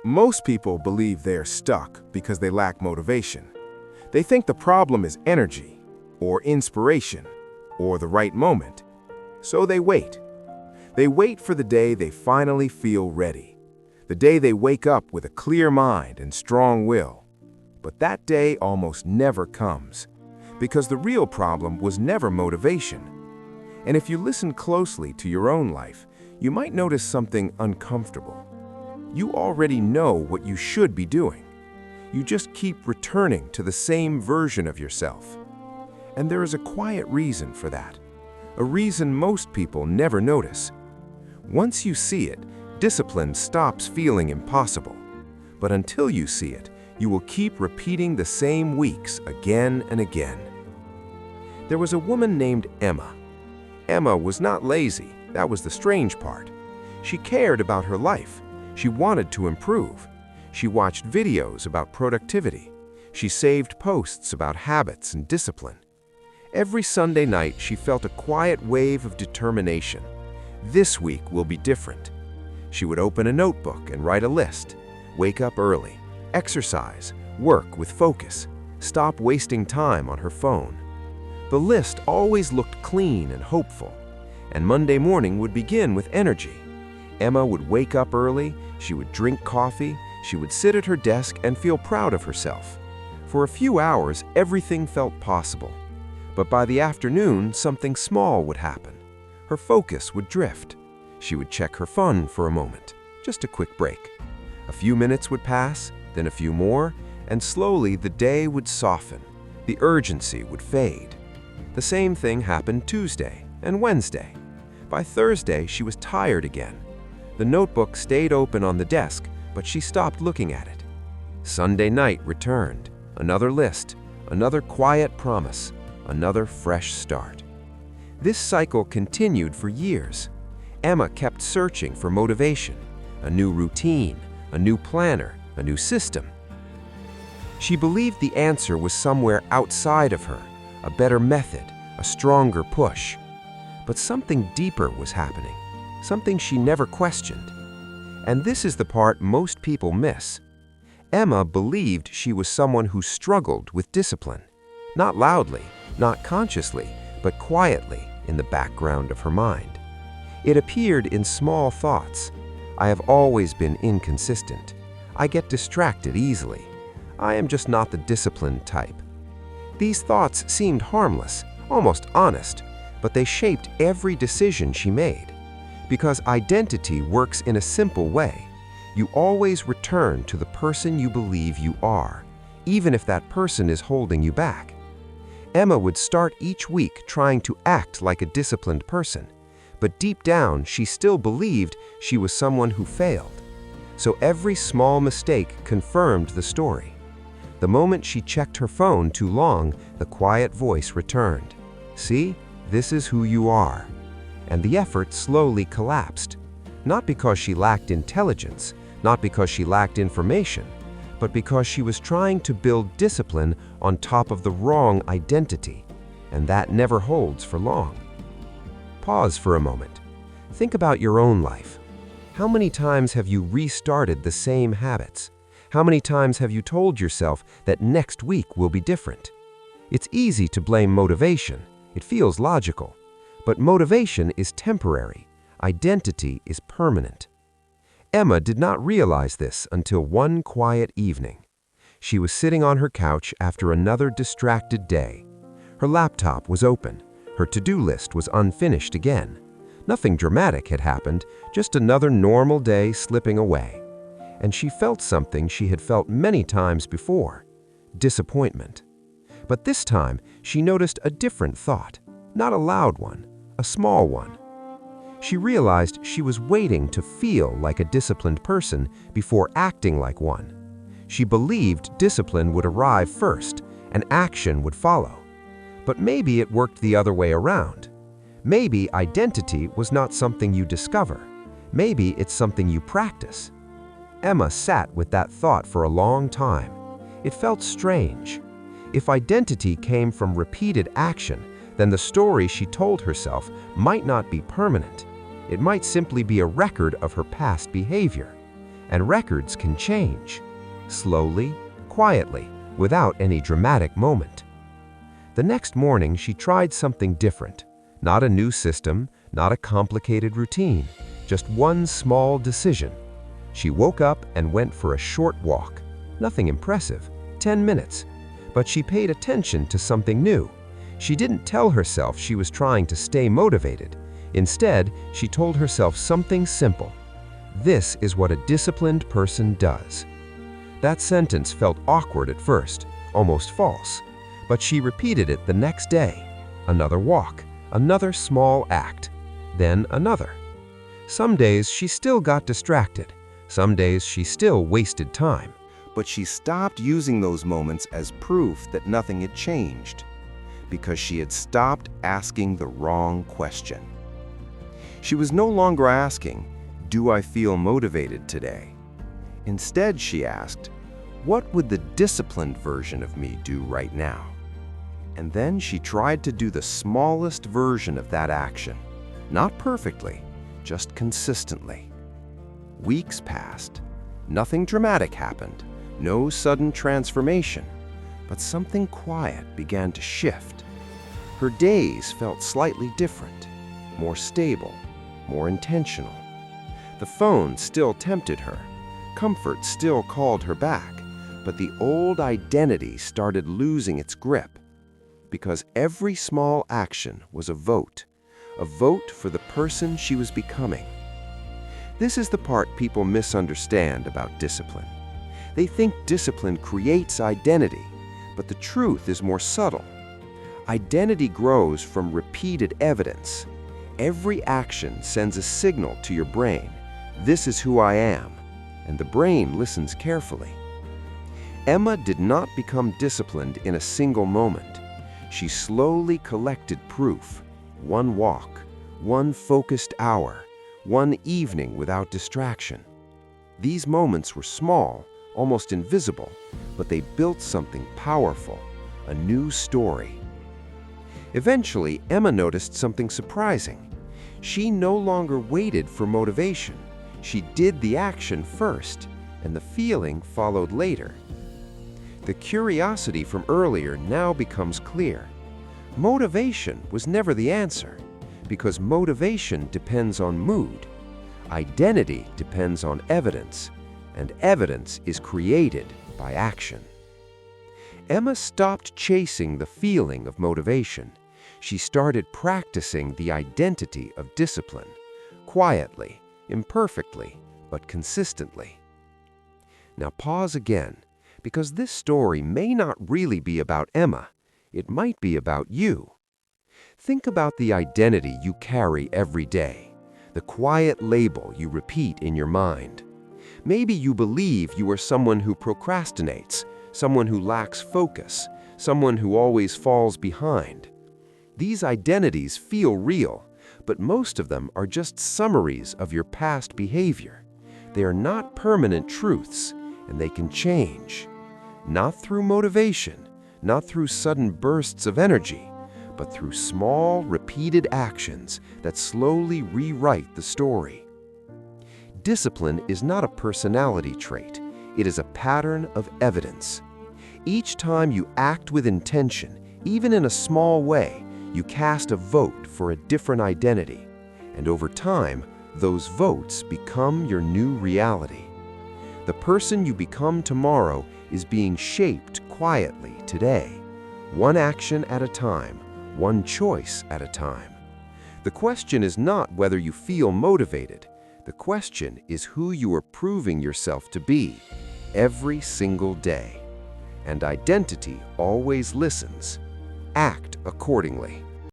Most people believe they're stuck because they lack motivation. They think the problem is energy, or inspiration, or the right moment. So they wait. They wait for the day they finally feel ready. The day they wake up with a clear mind and strong will. But that day almost never comes, because the real problem was never motivation. And if you listen closely to your own life, you might notice something uncomfortable. You already know what you should be doing. You just keep returning to the same version of yourself. And there is a quiet reason for that. A reason most people never notice. Once you see it, discipline stops feeling impossible. But until you see it, you will keep repeating the same weeks again and again. There was a woman named Emma. Emma was not lazy. That was the strange part. She cared about her life. She wanted to improve. She watched videos about productivity. She saved posts about habits and discipline. Every Sunday night, she felt a quiet wave of determination. This week will be different. She would open a notebook and write a list. Wake up early, exercise, work with focus, stop wasting time on her phone. The list always looked clean and hopeful, and Monday morning would begin with energy. Emma would wake up early, she would drink coffee, she would sit at her desk and feel proud of herself. For a few hours, everything felt possible. But by the afternoon, something small would happen. Her focus would drift. She would check her phone for a moment, just a quick break. A few minutes would pass, then a few more, and slowly the day would soften. The urgency would fade. The same thing happened Tuesday and Wednesday. By Thursday, she was tired again. The notebook stayed open on the desk, but she stopped looking at it. Sunday night returned. Another list, another quiet promise, another fresh start. This cycle continued for years. Emma kept searching for motivation, a new routine, a new planner, a new system. She believed the answer was somewhere outside of her, a better method, a stronger push. But something deeper was happening, something she never questioned. And this is the part most people miss. Emma believed she was someone who struggled with discipline, not loudly, not consciously, but quietly in the background of her mind. It appeared in small thoughts. I have always been inconsistent. I get distracted easily. I am just not the disciplined type. These thoughts seemed harmless, almost honest, but they shaped every decision she made. Because identity works in a simple way. You always return to the person you believe you are, even if that person is holding you back. Emma would start each week trying to act like a disciplined person, but deep down she still believed she was someone who failed. So every small mistake confirmed the story. The moment she checked her phone too long, the quiet voice returned. See, this is who you are. And the effort slowly collapsed. Not because she lacked intelligence, not because she lacked information, but because she was trying to build discipline on top of the wrong identity, and that never holds for long. Pause for a moment. Think about your own life. How many times have you restarted the same habits? How many times have you told yourself that next week will be different? It's easy to blame motivation. It feels logical. But motivation is temporary. Identity is permanent. Emma did not realize this until one quiet evening. She was sitting on her couch after another distracted day. Her laptop was open. Her to-do list was unfinished again. Nothing dramatic had happened, just another normal day slipping away. And she felt something she had felt many times before: disappointment. But this time, she noticed a different thought, not a loud one, a small one. She realized she was waiting to feel like a disciplined person before acting like one. She believed discipline would arrive first and action would follow. But maybe it worked the other way around. Maybe identity was not something you discover. Maybe it's something you practice. Emma sat with that thought for a long time. It felt strange. If identity came from repeated action, then the story she told herself might not be permanent. It might simply be a record of her past behavior. And records can change, slowly, quietly, without any dramatic moment. The next morning, she tried something different. Not a new system, not a complicated routine, just one small decision. She woke up and went for a short walk. Nothing impressive, 10 minutes. But she paid attention to something new. She didn't tell herself she was trying to stay motivated. Instead, she told herself something simple. This is what a disciplined person does. That sentence felt awkward at first, almost false. But she repeated it the next day. Another walk, another small act, then another. Some days she still got distracted. Some days she still wasted time. But she stopped using those moments as proof that nothing had changed, because she had stopped asking the wrong question. She was no longer asking, "Do I feel motivated today?" Instead, she asked, "What would the disciplined version of me do right now?" And then she tried to do the smallest version of that action. Not perfectly, just consistently. Weeks passed. Nothing dramatic happened. No sudden transformation. But something quiet began to shift. Her days felt slightly different, more stable, more intentional. The phone still tempted her. Comfort still called her back. But the old identity started losing its grip. Because every small action was a vote for the person she was becoming. This is the part people misunderstand about discipline. They think discipline creates identity, but the truth is more subtle. Identity grows from repeated evidence. Every action sends a signal to your brain. This is who I am, and the brain listens carefully. Emma did not become disciplined in a single moment. She slowly collected proof. One walk, one focused hour, one evening without distraction. These moments were small, almost invisible, but they built something powerful, a new story. Eventually, Emma noticed something surprising. She no longer waited for motivation. She did the action first, and the feeling followed later. The curiosity from earlier now becomes clear. Motivation was never the answer, because motivation depends on mood. Identity depends on evidence, and evidence is created by action. Emma stopped chasing the feeling of motivation. She started practicing the identity of discipline, quietly, imperfectly, but consistently. Now pause again, because this story may not really be about Emma. It might be about you. Think about the identity you carry every day, the quiet label you repeat in your mind. Maybe you believe you are someone who procrastinates, someone who lacks focus, someone who always falls behind. These identities feel real, but most of them are just summaries of your past behavior. They are not permanent truths, and they can change. Not through motivation, not through sudden bursts of energy, but through small, repeated actions that slowly rewrite the story. Discipline is not a personality trait. It is a pattern of evidence. Each time you act with intention, even in a small way, you cast a vote for a different identity. And over time, those votes become your new reality. The person you become tomorrow is being shaped quietly today, one action at a time, one choice at a time. The question is not whether you feel motivated. The question is who you are proving yourself to be every single day. And identity always listens. Act accordingly.